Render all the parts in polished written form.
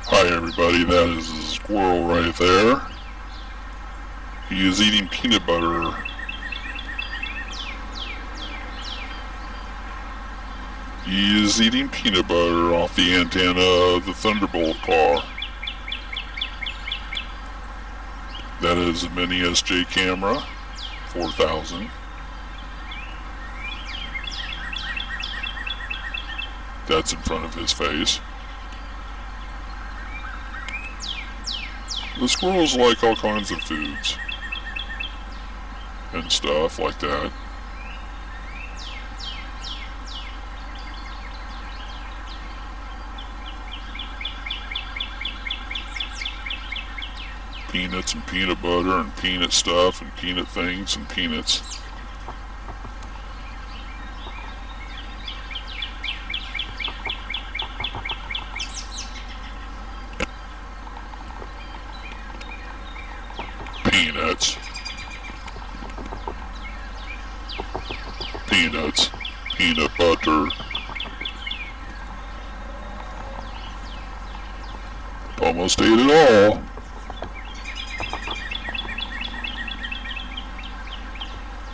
Hi everybody, that is a squirrel right there. He is eating peanut butter. He is eating peanut butter off the antenna of the Thunderbolt car. That is a mini SJ camera, 4000. That's in front of his face. The squirrels like all kinds of foods and stuff like that. Peanuts and peanut butter and peanut stuff and peanut things and peanuts. Peanuts. Peanuts. Peanut butter. Almost ate it all.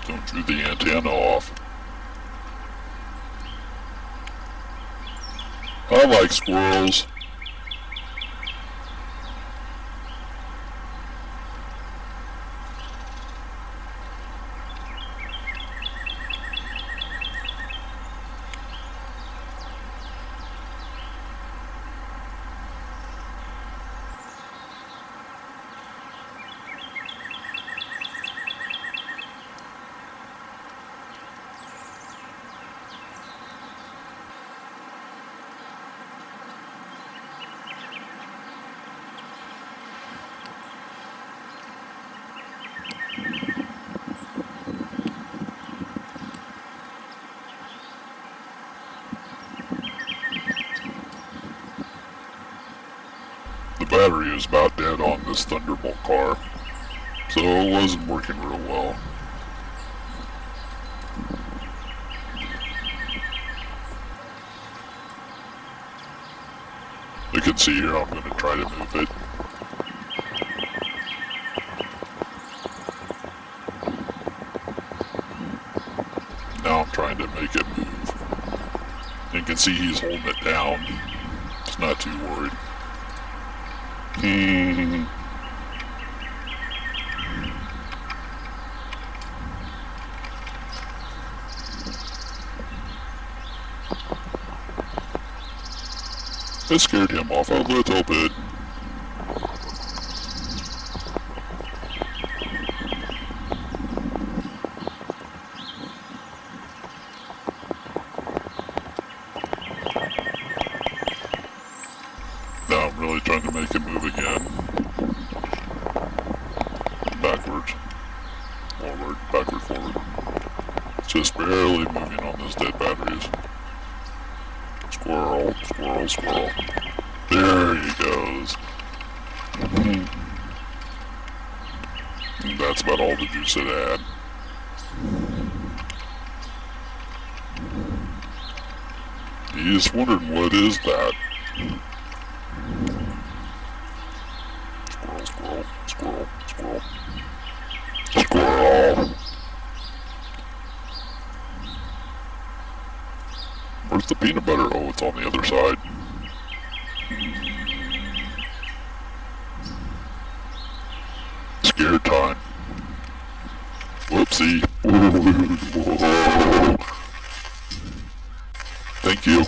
Don't chew the antenna off. I like squirrels. The battery is about dead on this Thunderbolt car, so it wasn't working real well. You can see here, I'm going to try to move it. Now I'm trying to make it move. You can see he's holding it down. It's not too worried. It scared him off a little bit. Now I'm really trying to make it move again. Backwards. Forward. Backward, forward. It's just barely moving on those dead batteries. Squirrel, squirrel, squirrel. There he goes. And that's about all the juice it had. He's wondering, what is that? Squirrel, squirrel, squirrel, squirrel. Squirrel! Where's the peanut butter? Oh, it's on the other side. Scared time. Whoopsie. Thank you.